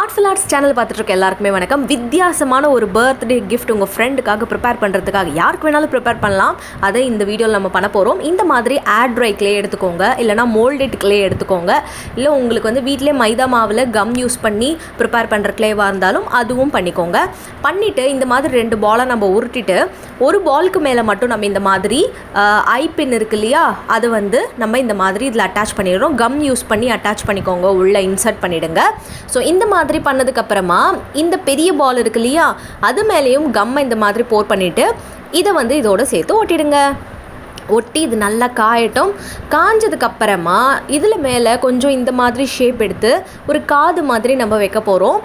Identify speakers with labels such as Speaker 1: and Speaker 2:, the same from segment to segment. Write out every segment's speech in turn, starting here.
Speaker 1: Artful Arts channel பார்த்துட்டு இருக்க எல்லாருக்குமே வணக்கம். வித்தியாசமான ஒரு பர்த்டே கிஃப்ட் உங்கள் ஃப்ரெண்டுக்காக ப்ரிப்பேர் பண்ணுறதுக்காக யாருக்கு வேணாலும் ப்ரிப்பேர் பண்ணலாம். அதை இந்த வீடியோவில் நம்ம பண்ண போகிறோம். இந்த மாதிரி ஏர் ட்ரை கிளே எடுத்துக்கோங்க, இல்லைனா மோல்டட் கிளே எடுத்துக்கோங்க. இல்லை உங்களுக்கு வந்து வீட்டிலே மைதா மாவில் கம் யூஸ் பண்ணி ப்ரிப்பேர் பண்ணுற கிளேவாக இருந்தாலும் அதுவும் பண்ணிக்கோங்க. பண்ணிவிட்டு இந்த மாதிரி 2 பாலை நம்ம உருட்டிட்டு ஒரு பாலுக்கு மேலே மட்டும் நம்ம இந்த மாதிரி ஐபின் இருக்கு இல்லையா, அது வந்து நம்ம இந்த மாதிரி இதில் அட்டாச் பண்ணிடுறோம். கம் யூஸ் பண்ணி அட்டாச் பண்ணிக்கோங்க, உள்ளே இன்சர்ட் பண்ணிவிடுங்க. ஸோ இந்த மாதிரி பண்ணதுக்கப்புறமா இந்த பெரிய பால் இருக்கு இல்லையா, அது மேலேயும் கம்மை இந்த மாதிரி போர் பண்ணிவிட்டு இதை வந்து இதோட சேர்த்து ஒட்டிடுங்க. ஒட்டி இது நல்லா காயட்டும். காஞ்சதுக்கப்புறமா இதில் மேலே கொஞ்சம் இந்த மாதிரி ஷேப் எடுத்து ஒரு காது மாதிரி நம்ம வைக்க போகிறோம்.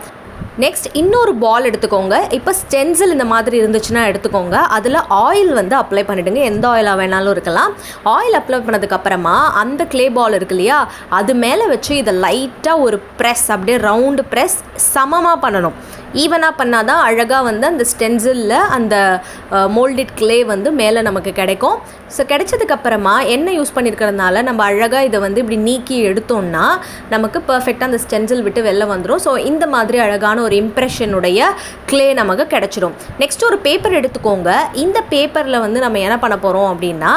Speaker 1: நெக்ஸ்ட் இன்னொரு பால் எடுத்துக்கோங்க. இப்போ ஸ்டென்சில் இந்த மாதிரி இருந்துச்சுன்னா எடுத்துக்கோங்க. அதில் ஆயில் வந்து அப்ளை பண்ணிவிடுங்க, எந்த ஆயிலாக வேணாலும் இருக்கலாம். ஆயில் அப்ளை பண்ணதுக்கப்புறமா அந்த கிளே பால் இருக்கு இல்லையா, அது மேலே வச்சு இதை லைட்டாக ஒரு ப்ரெஸ், அப்படியே ரவுண்டு ப்ரெஸ் சமமாக பண்ணணும். ஈவனாக பண்ணால் தான் அழகாக வந்து அந்த ஸ்டென்சிலில் அந்த மோல்டட் கிளே வந்து மேலே நமக்கு கிடைக்கும். ஸோ கிடைச்சதுக்கப்புறமா எண்ணெய் யூஸ் பண்ணியிருக்கிறதுனால நம்ம அழகாக இதை வந்து இப்படி நீக்கி எடுத்தோம்னா நமக்கு பர்ஃபெக்டாக அந்த ஸ்டென்சில் விட்டு வெளில வந்துடும். ஸோ இந்த மாதிரி அழகான ஒரு இம்ப்ரெஷனுடைய கிளே நமக்கு கிடச்சிடும். நெக்ஸ்ட் ஒரு பேப்பர் எடுத்துக்கோங்க. இந்த பேப்பரில் வந்து நம்ம என்ன பண்ண போகிறோம் அப்படின்னா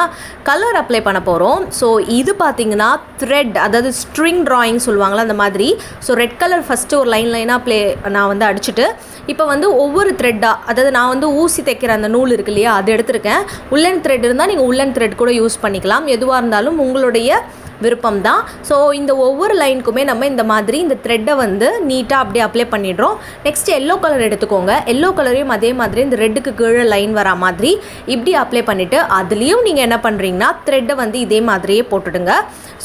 Speaker 1: கலர் அப்ளை பண்ண போகிறோம். ஸோ இது பார்த்திங்கன்னா த்ரெட், அதாவது ஸ்ட்ரிங் ட்ராயிங் சொல்லுவாங்களா அந்த மாதிரி. ஸோ ரெட் கலர் ஃபஸ்ட்டு ஒரு லைனாக நான் வந்து அடிச்சுட்டு இப்போ வந்து ஒவ்வொரு த்ரெட்டாக, அதாவது நான் வந்து ஊசி தைக்கிற அந்த நூல் இருக்கு இல்லையா, அது எடுத்திருக்கேன். உள்ளன் த்ரெட் இருந்தால் நீங்கள் உள்ளன் த்ரெட் கூட யூஸ் பண்ணிக்கலாம். எதுவாக இருந்தாலும் உங்களுடைய விருப்பம் தான். ஸோ இந்த ஒவ்வொரு லைனுக்குமே நம்ம இந்த மாதிரி இந்த த்ரெட்டை வந்து நீட்டாக அப்படியே அப்ளை பண்ணிடுறோம். நெக்ஸ்ட் எல்லோ கலர் எடுத்துக்கோங்க. எல்லோ கலரையும் அதே மாதிரி இந்த ரெட்டுக்கு கீழே லைன் வரா மாதிரி இப்படி அப்ளை பண்ணிவிட்டு அதுலேயும் நீங்கள் என்ன பண்ணுறீங்கன்னா த்ரெட்டை வந்து இதே மாதிரியே போட்டுடுங்க.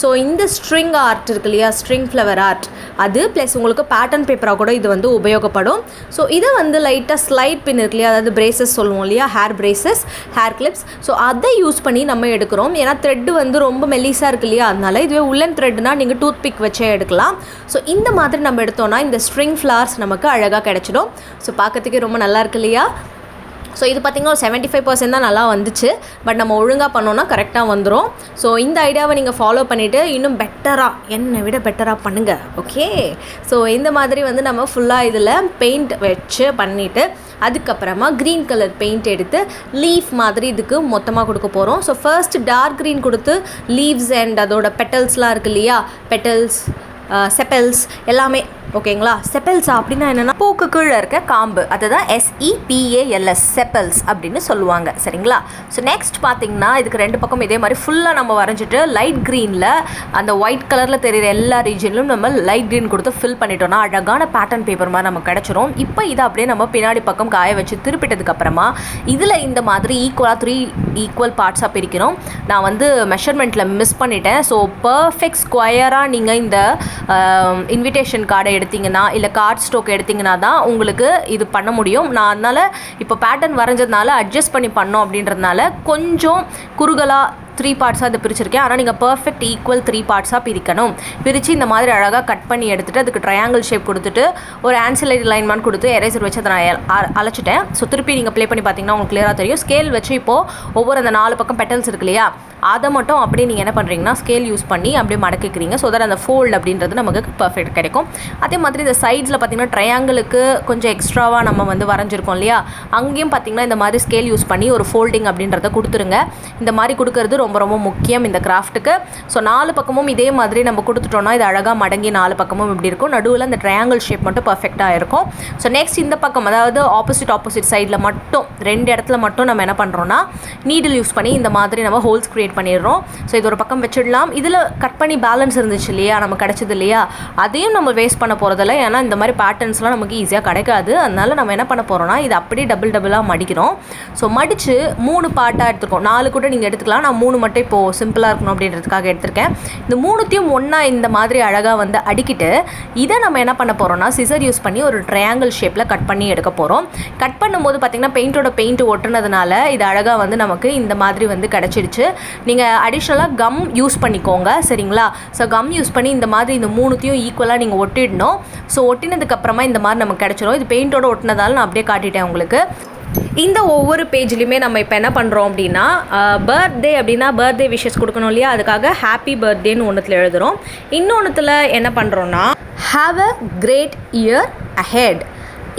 Speaker 1: ஸோ இந்த ஸ்ட்ரிங் ஆர்ட் இருக்கு இல்லையா, ஸ்ட்ரிங் ஃப்ளவர் ஆர்ட், அது ப்ளஸ் உங்களுக்கு பேட்டர்ன் பேப்பராக கூட இது வந்து உபயோகப்படும். ஸோ இதை வந்து லைட்டாக ஸ்லைட் பின் இருக்கு இல்லையா, அதாவது பிரேசஸ் சொல்லுவோம் இல்லையா, hair braces, hair clips. So அதை யூஸ் பண்ணி நம்ம எடுக்கிறோம். ஏன்னா த்ரெட்டு வந்து ரொம்ப மெல்லிஸாக இருக்கு இல்லையா, அதனால இதுவே உள்ளன் த்ரெட்னா நீங்கள் டூத் பிக் வச்சே எடுக்கலாம். ஸோ இந்த மாதிரி நம்ம எடுத்தோம்னா இந்த ஸ்ட்ரிங் ஃப்ளவர்ஸ் நமக்கு அழகாக கிடைச்சிடும். ஸோ பார்க்கறதுக்கே ரொம்ப நல்லா இருக்கு இல்லையா. ஸோ இது பார்த்திங்கன்னா ஒரு 75% தான் நல்லா வந்துச்சு. பட் நம்ம ஒழுங்காக பண்ணோன்னா கரெக்டாக வந்துடும். ஸோ இந்த ஐடியாவை நீங்கள் ஃபாலோ பண்ணிவிட்டு இன்னும் பெட்டராக, என்னை விட பெட்டராக பண்ணுங்கள். ஓகே, ஸோ இந்த மாதிரி வந்து நம்ம ஃபுல்லாக இதில் பெயிண்ட் வச்சு பண்ணிவிட்டு அதுக்கப்புறமா க்ரீன் கலர் பெயிண்ட் எடுத்து லீஃப் மாதிரி இதுக்கு மொத்தமாக கொடுக்க போகிறோம். ஸோ ஃபர்ஸ்ட் டார்க் க்ரீன் கொடுத்து லீவ்ஸ் அண்ட் அதோட பெட்டல்ஸ்லாம் இருக்குது இல்லையா, பெட்டல்ஸ், செப்பல்ஸ் எல்லாமே ஓகேங்களா. செப்பல்ஸ் அப்படின்னா என்னென்னா பூக்கு கீழே இருக்க காம்பு, அதுதான் SEPALS செப்பல்ஸ் அப்படின்னு சொல்லுவாங்க, சரிங்களா. ஸோ நெக்ஸ்ட் பார்த்திங்கன்னா இதுக்கு 2 பக்கம் இதே மாதிரி ஃபுல்லாக நம்ம வரைஞ்சிட்டு லைட் க்ரீனில் அந்த ஒயிட் கலரில் தெரிகிற எல்லா ரீஜன்லையும் நம்ம லைட் க்ரீன் கொடுத்து ஃபில் பண்ணிட்டோம்னா அழகான பேட்டர்ன் பேப்பர் மாதிரி நமக்கு கிடச்சிரும். இப்போ இதை அப்படியே நம்ம பின்னாடி பக்கம் காய வச்சு திருப்பிட்டதுக்கப்புறமா இதில் இந்த மாதிரி ஈக்குவலாக 3 ஈக்குவல் பார்ட்ஸாக பிரிக்கணும். நான் வந்து மெஷர்மெண்ட்டில் மிஸ் பண்ணிட்டேன். ஸோ பர்ஃபெக்ட் ஸ்கொயராக நீங்கள் இந்த இன்விடேஷன் கார்டை எடுத்திங்கன்னா இல்லை கார்ட் ஸ்டோக் எடுத்திங்கன்னா தான் உங்களுக்கு இது பண்ண முடியும். நான் அதனால் இப்போ பேட்டர்ன் வரைஞ்சதுனால அட்ஜஸ்ட் பண்ணி பண்ணோம் அப்படின்றதுனால கொஞ்சம் குறுகலாக 3 பார்ட்ஸாக அதை பிரிச்சிருக்கேன். ஆனால் நீங்கள் பர்ஃபெக்ட் ஈக்குவல் 3 பார்ட்ஸாக பிரிக்கணும். பிரித்து இந்த மாதிரி அழகாக கட் பண்ணி எடுத்துகிட்டு அதுக்கு ட்ரையாங்கிள் ஷேப் கொடுத்துட்டு ஒரு ஆன்சிலரி லைன்மான் கொடுத்து எரேசர் வச்சு அதை நான் அழைச்சிட்டேன். ஸோ திருப்பி நீங்கள் ப்ளே பண்ணி பார்த்தீங்கன்னா உங்களுக்கு கிளியராக தெரியும். ஸ்கேல் வச்சு இப்போது ஒவ்வொரு அந்த 4 பக்கம் பெட்டல்ஸ் இருக்கு இல்லையா, அதை மட்டும் அப்படியே நீங்கள் என்ன பண்ணுறீங்கன்னா ஸ்கேல் யூஸ் பண்ணி அப்படியே மடக்கிக்கிறீங்க. ஸோ தட் அந்த ஃபோல்டு அப்படின்றது நமக்கு பர்ஃபெக்ட் கிடைக்கும். அதே மாதிரி இந்த சைட்ஸில் பார்த்திங்கன்னா ட்ரையாங்கிளுக்கு கொஞ்சம் எக்ஸ்ட்ராவாக நம்ம வந்து வரைஞ்சிருக்கோம் இல்லையா, அங்கேயும் பார்த்திங்கன்னா இந்த மாதிரி ஸ்கேல் யூஸ் பண்ணி ஒரு ஃபோல்டிங் அப்படின்றத கொடுத்துருங்க. இந்த மாதிரி கொடுக்கறது ரொம்ப ரொம்ப முக்கியம் இந்த கிராஃப்ட்டுக்கு. ஸோ 4 பக்கமும் இதே மாதிரி நம்ம கொடுத்துட்டோம்னா இது அழகாக மடங்கி 4 பக்கமும் இப்படி இருக்கும். நடுவில் அந்த ட்ரையாங்கிள் ஷேப் மட்டும் பர்ஃபெக்டாக இருக்கும். ஸோ நெக்ஸ்ட் இந்த பக்கம், அதாவது ஆப்போசிட் சைடில் மட்டும் 2 இடத்துல மட்டும் நம்ம என்ன பண்ணுறோன்னா நீடில் யூஸ் பண்ணி இந்த மாதிரி நம்ம ஹோல்ஸ் க்ரியேட் பண்ணிடுறோம். ஸோ இது ஒரு பக்கம் வச்சிடலாம். இதில் கட் பண்ணி பேலன்ஸ் இருந்துச்சு இல்லையா, நம்ம கிடச்சது இல்லையா, அதையும் நம்ம வேஸ்ட் பண்ண போகிறதில்ல. ஏன்னா இந்த மாதிரி பேட்டர்ன்ஸ்லாம் நமக்கு ஈஸியாக கிடைக்காது. அதனால நம்ம என்ன பண்ண போகிறோம்னா இது அப்படியே டபுளாக மடிக்கிறோம். ஸோ மடித்து 3 பார்ட்டாக எடுத்துருக்கோம். 4 கூட நீங்கள் எடுத்துக்கலாம். நான் 3 மட்டும் இப்போது சிம்பிளாக இருக்கணும் அப்படின்றதுக்காக எடுத்திருக்கேன். இந்த 3த்தையும் ஒன்றா இந்த மாதிரி அழகாக வந்து அடிக்கிட்டு இதை நம்ம என்ன பண்ண போகிறோம்னா சிசர் யூஸ் பண்ணி ஒரு ட்ரையாங்கிள் ஷேப்பில் கட் பண்ணி எடுக்க போகிறோம். கட் பண்ணும்போது பார்த்திங்கன்னா பெயிண்ட் ஒட்டுனதுனால இது அழகாக வந்து நமக்கு இந்த மாதிரி வந்து கிடச்சிடுச்சு. நீங்கள் அடிஷ்னலாக கம் யூஸ் பண்ணிக்கோங்க, சரிங்களா. ஸோ கம் யூஸ் பண்ணி இந்த மாதிரி இந்த 3த்தையும் ஈக்குவலாக நீங்கள் ஒட்டிடணும். ஸோ ஒட்டினதுக்கப்புறமா இந்த மாதிரி நமக்கு கிடச்சிடும். இது பெயிண்டோட ஒட்டினதால் நான் அப்படியே காட்டிட்டேன் உங்களுக்கு. இந்த ஒவ்வொரு பேஜ்லையுமே நம்ம இப்போ என்ன பண்ணுறோம் அப்படின்னா பர்த்டே அப்படின்னா பர்த்டே விஷஸ் கொடுக்கணும் இல்லையா, அதுக்காக ஹாப்பி பர்த்டேன்னு ஒன்றுத்தில் எழுதுகிறோம். இன்னொன்றுத்தில் என்ன பண்ணுறோன்னா have a great year ahead.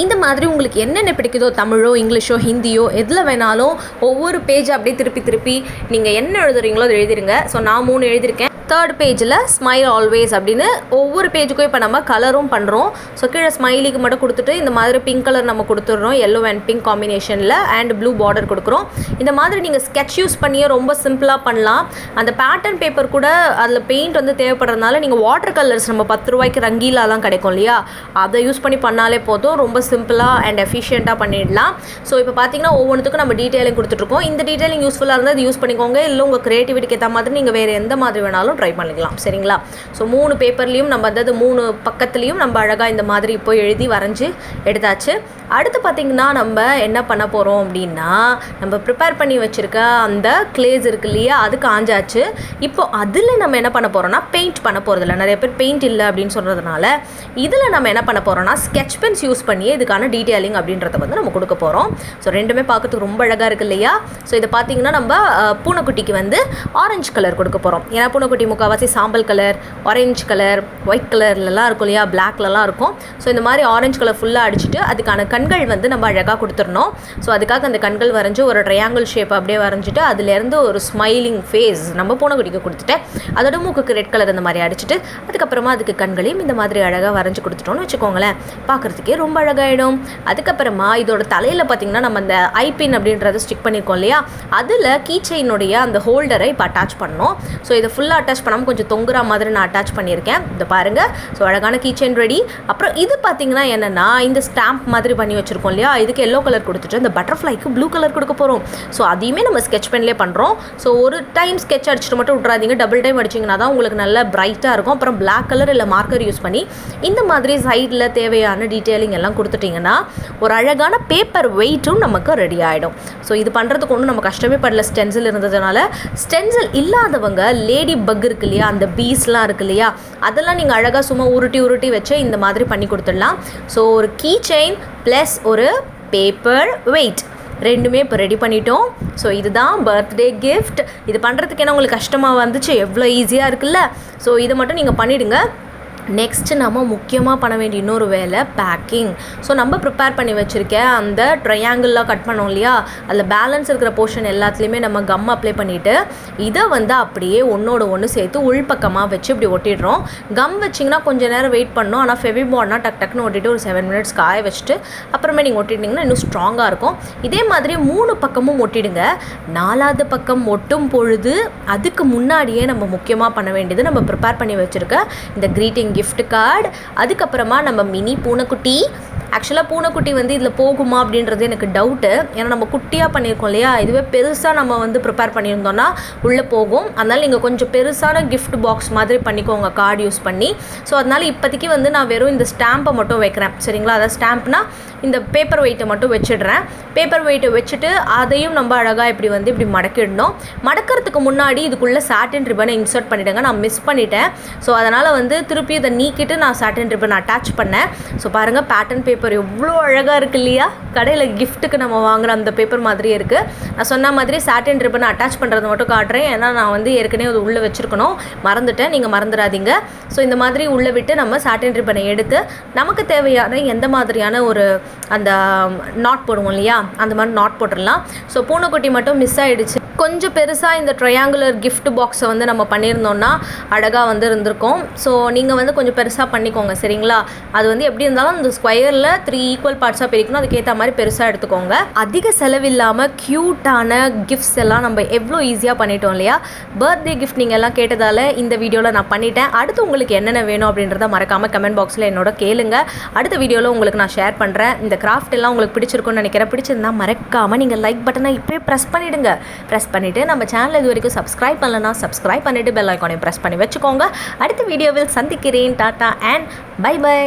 Speaker 1: இந்த மாதிரி உங்களுக்கு என்னென்ன பிடிக்குதோ, தமிழோ இங்கிலீஷோ ஹிந்தியோ எதில் வேணாலும் ஒவ்வொரு பேஜ் அப்படியே திருப்பி நீங்கள் என்ன எழுதுறீங்களோ அதை எழுதிருங்க. ஸோ நான் 3 எழுதியிருக்கேன். தேர்ட் பேஜில் ஸ்மைல் ஆல்வேஸ் அப்படின்னு ஒவ்வொரு பேஜுக்கும் இப்போ நம்ம கலரும் பண்ணுறோம். ஸோ கீழே ஸ்மைலிக்கு மட்டும் கொடுத்துட்டு இந்த மாதிரி பிங்க் கலர் நம்ம கொடுத்துட்றோம், எல்லோ அண்ட் பிங்க் காம்பினேஷனில் அண்ட் ப்ளூ பார்டர் கொடுக்குறோம். இந்த மாதிரி நீங்கள் ஸ்கெட்ச் யூஸ் பண்ணியே ரொம்ப சிம்பிளாக பண்ணலாம். அந்த பேட்டர்ன் பேப்பர் கூட அதில் பெயிண்ட் வந்து தேவைப்படுறதுனால நீங்கள் வாட்டர் கலர்ஸ் நம்ம 10 ரூபாய்க்கு ரங்கீலாலாம் கிடைக்கும் இல்லையா, அதை யூஸ் பண்ணி பண்ணாலே போதும். ரொம்ப சிம்பிளாக அண்ட் எஃபிஷியண்ட்டாக பண்ணிடலாம். ஸோ இப்போ பார்த்தீங்கன்னா ஒவ்வொன்றுத்துக்கும் நம்ம டீட்டெயிலிங் கொடுத்துட்ருக்கோம். இந்த டீட்டெயிலிங் யூஸ்ஃபுல்லாக இருந்தால் இது யூஸ் பண்ணிக்கோங்க. இல்லை உங்கள் க்ரியேட்டிவிட்டிக்கு ஏற்ற மாதிரி நீங்கள் வேறு எந்த மாதிரி வேணாலும் ட்ரை பண்ணிக்கலாம். சரிங்களா? ஸோ 3 பேப்பர்லேயும் நம்ம அதாவது 3 பக்கத்துலேயும் நம்ம அழகாக இந்த மாதிரி இப்போ எழுதி வரைஞ்சி எடுத்தாச்சு. அடுத்து பார்த்திங்கன்னா நம்ம என்ன பண்ண போகிறோம் அப்படின்னா, நம்ம ப்ரிப்பேர் பண்ணி வச்சுருக்க அந்த கிளேஸ் இருக்கு இல்லையா, அது காஞ்சாச்சு. இப்போ அதில் நம்ம என்ன பண்ண போகிறோம்னா பெயிண்ட் பண்ண போகிறதில்ல. நிறைய பேர் பெயிண்ட் இல்லை அப்படின்னு சொல்கிறதுனால இதில் நம்ம என்ன பண்ண போகிறோம்னா ஸ்கெட்ச் பென்ஸ் யூஸ் பண்ணி இதுக்கான டீட்டெயிலிங் அப்படின்றத வந்து நம்ம கொடுக்க போகிறோம். ஸோ ரெண்டுமே பார்க்கறதுக்கு ரொம்ப அழகாக இருக்குது இல்லையா? ஸோ இதை பார்த்திங்கன்னா நம்ம பூனைக்குட்டிக்கு வந்து ஆரஞ்சு கலர் கொடுக்க போகிறோம். ஏன்னா பூனைக்குட்டி முக்கால்வாசி சாம்பல் கலர், ஆரஞ்சு கலர், ஒயிட் கலர்லலாம் இருக்கும் இல்லையா, பிளாக்லலாம் இருக்கும். ஸோ இந்த மாதிரி ஆரஞ்சு கலர் ஃபுல்லாக அடிச்சுட்டு அதுக்கான கண்கள் வந்து நம்ம அழகாக கொடுத்துடணும். ஸோ அதுக்காக அந்த கண்கள் வரைஞ்சி ஒரு ட்ரையாங்கிள் ஷேப் அப்படியே வரைஞ்சிட்டு அதுலேருந்து ஒரு ஸ்மைலிங் ஃபேஸ் நம்ம பூனைக்குட்டிக்கு கொடுத்துட்டு அதோட மூக்குக்கு ரெட் கலர் இந்த மாதிரி அடிச்சுட்டு அதுக்கப்புறமா அதுக்கு கண்களையும் இந்த மாதிரி அழகாக வரைஞ்சி கொடுத்துட்டோன்னு வச்சுக்கோங்களேன். பார்க்குறதுக்கே ரொம்ப அழகாயிடும். அதுக்கப்புறமா இதோட தலையில் பார்த்திங்கன்னா நம்ம அந்த ஐபின் அப்படின்றத ஸ்டிக் பண்ணியிருக்கோம் இல்லையா, அதில் கீ செயினுடைய அந்த ஹோல்டரை இப்போ அட்டாச் பண்ணணும். ஸோ இதை ஃபுல்லாக அட்டாச் பண்ணாமல் கொஞ்சம் தொங்குற மாதிரி நான் அட்டாச் பண்ணியிருக்கேன். இதை பாருங்கள். ஸோ அழகான கீ செயின் ரெடி. அப்புறம் இது பார்த்திங்கன்னா என்னென்னா இந்த ஸ்டாம்ப் மாதிரி பண்ணி வச்சுருக்கோம் இல்லையா, இதுக்கு எல்லோ கலர் கொடுத்துட்டு இந்த பட்டர்ஃப்ளைக்கு ப்ளூ கலர் கொடுக்க போகிறோம். ஸோ அதையுமே நம்ம ஸ்கெட்ச் பென்லேயே பண்ணுறோம். ஸோ ஒரு டைம் ஸ்கெட்ச் அடிச்சுட்டு மட்டும் விட்றாதீங்க, டபுள் டைம் அடிச்சிங்கன்னா தான் உங்களுக்கு நல்லா பிரைட்டாக இருக்கும். அப்புறம் பிளாக் கலர் இல்லை மார்க்கர் யூஸ் பண்ணி இந்த மாதிரி சைடில் தேவையான டீட்டெயிலிங் எல்லாம் கொடுத்துட்டிங்கன்னா ஒரு அழகான பேப்பர் வெயிட்டும் நமக்கு ரெடி ஆகிடும். ஸோ இது பண்ணுறதுக்கு ஒன்றும் நம்ம கஷ்டமே படல. ஸ்டென்சில் இருந்ததுனால ஸ்டென்சில் இல்லாதவங்க லேடி பக் இருக்கு இல்லையா, அந்த பீஸ்லாம் இருக்கு இல்லையா, அதெல்லாம் நீங்கள் அழகாக சும்மா உருட்டி வச்சு இந்த மாதிரி பண்ணி கொடுத்துடலாம். ஸோ ஒரு கீ செயின் ப்ளஸ் ஒரு பேப்பர் வெயிட் ரெண்டுமே இப்போ ரெடி பண்ணிட்டோம். ஸோ இதுதான் பர்த்டே கிஃப்ட். இது பண்ணுறதுக்கு என்ன உங்களுக்கு கஷ்டமாக வந்துச்சு, எவ்வளோ ஈஸியாக இருக்குல்ல. ஸோ இதை மட்டும் நீங்கள் பண்ணிவிடுங்க. நெக்ஸ்ட்டு நம்ம முக்கியமாக பண்ண வேண்டிய இன்னொரு வேலை பேக்கிங். ஸோ நம்ம ப்ரிப்பேர் பண்ணி வச்சுருக்க அந்த ட்ரையாங்கிள்லாம் கட் பண்ணோம் இல்லையா, அதில் பேலன்ஸ் இருக்கிற போர்ஷன் எல்லாத்துலேயுமே நம்ம கம் அப்ளை பண்ணிவிட்டு இதை வந்து அப்படியே ஒன்றோட ஒன்று சேர்த்து உள்பக்கமாக வச்சு இப்படி ஒட்டிடுறோம். கம் வச்சிங்கன்னா கொஞ்சம் நேரம் வெயிட் பண்ணணும். ஆனால் ஃபெவிபால்னா டக்குன்னு ஒட்டிட்டு ஒரு 7 மினிட்ஸ் காய வச்சுட்டு அப்புறமே நீங்கள் ஒட்டிட்டிங்கன்னா இன்னும் ஸ்ட்ராங்காக இருக்கும். இதே மாதிரி 3 பக்கமும் ஒட்டிடுங்க. 4வது பக்கம் ஒட்டும் பொழுது அதுக்கு முன்னாடியே நம்ம முக்கியமாக பண்ண வேண்டியது நம்ம ப்ரிப்பேர் பண்ணி வச்சுருக்க இந்த க்ரீட்டிங் gift கார்டு. அதுக்கப்புறமா நம்ம மினி பூனைக்குட்டி. ஆக்சுவலாக பூனைக்குட்டி வந்து இதில் போகுமா அப்படின்றது எனக்கு டவுட்டு. ஏன்னா நம்ம குட்டியாக பண்ணியிருக்கோம் இல்லையா, இதுவே பெருசாக நம்ம வந்து ப்ரிப்பேர் பண்ணியிருந்தோன்னா உள்ளே போகும். அதனால் நீங்கள் கொஞ்சம் பெருசான கிஃப்ட் பாக்ஸ் மாதிரி பண்ணிக்கோங்க கார்டு யூஸ் பண்ணி. ஸோ அதனால் இப்போதைக்கு வந்து நான் வெறும் இந்த ஸ்டாம்பை மட்டும் வைக்கிறேன். சரிங்களா? அதாவது ஸ்டாம்ப்னா இந்த பேப்பர் வெயிட்டை மட்டும் வச்சிடுறேன். பேப்பர் வெயிட்டை வச்சுட்டு அதையும் நம்ம அழகாக இப்படி மடக்கிடணும். மடக்கிறதுக்கு முன்னாடி இதுக்குள்ளே சாட்டின் ரிப்பனை இன்சர்ட் பண்ணிவிடுங்க. நான் மிஸ் பண்ணிட்டேன். ஸோ அதனால் வந்து திருப்பி இதை நீக்கிட்டு நான் சாட்டின் ரிப்பன் அட்டாச் பண்ணேன். ஸோ பாருங்கள், பேட்டர்ன் பேப்பர் எவ்வளோ அழகாக இருக்குது இல்லையா, கடையில் கிஃப்ட்டுக்கு நம்ம வாங்குகிற அந்த பேப்பர் மாதிரியே இருக்குது. நான் சொன்ன மாதிரி சாட்டின் ரிப்பனை அட்டாச் பண்ணுறது மட்டும் காட்டுறேன். ஏன்னா நான் வந்து ஏற்கனவே அது உள்ளே வச்சுருக்கணும், மறந்துட்டேன். நீங்கள் மறந்துடாதீங்க. ஸோ இந்த மாதிரி உள்ளே விட்டு நம்ம சாட்டின் ரிப்பனை எடுத்து நமக்கு தேவையான எந்த மாதிரியான ஒரு அந்த நாட் போடுவோம் இல்லையா, அந்த மாதிரி நாட் போட்டுடலாம். ஸோ பூனைக்குட்டி மட்டும் மிஸ் ஆகிடுச்சு. கொஞ்சம் பெருசாக இந்த ட்ரையாங்குலர் கிஃப்ட் பாக்ஸை வந்து நம்ம பண்ணியிருந்தோம்னா அழகாக வந்து இருந்திருக்கும். ஸோ நீங்கள் வந்து கொஞ்சம் பெருசாக பண்ணிக்கோங்க. சரிங்களா? அது வந்து எப்படி இருந்தாலும் இந்த ஸ்கொயரில் 3 ஈக்குவல் பார்ட்ஸாக பிரிக்கணும். அதுக்கேற்ற மாதிரி பெருசாக எடுத்துக்கோங்க. அதிக செலவில்லாமல் க்யூட்டான கிஃப்ட்ஸ் எல்லாம் நம்ம எவ்வளோ ஈஸியாக பண்ணிட்டோம் இல்லையா. பர்த்டே கிஃப்ட் நீங்கள் எல்லாம் கேட்டதால் இந்த வீடியோவில் நான் பண்ணிட்டேன். அடுத்து உங்களுக்கு என்னென்ன வேணும் அப்படின்றத மறக்காமல் கமெண்ட் பாக்ஸில் என்னோட கேளுங்க. அடுத்த வீடியோவில் உங்களுக்கு நான் ஷேர் பண்ணுறேன். இந்த கிராஃப்ட் எல்லாம் உங்களுக்கு பிடிச்சிருக்குன்னு நினைக்கிறேன். பிடிச்சிருந்தா மறக்காமல் நீங்கள் லைக் பட்டனை இப்போயே ப்ரெஸ் பண்ணிவிடுங்க. ப்ரெஸ் பண்ணிவிட்டு நம்ம சேனல் இது வரைக்கும் சப்ஸ்கிரைப் பண்ணலன்னா சப்ஸ்கிரைப் பண்ணிவிட்டு பெல் ஐக்கானையும் ப்ரெஸ் பண்ணி வச்சுக்கோங்க. அடுத்த வீடியோவில் சந்திக்கிறேன். Tata and bye by.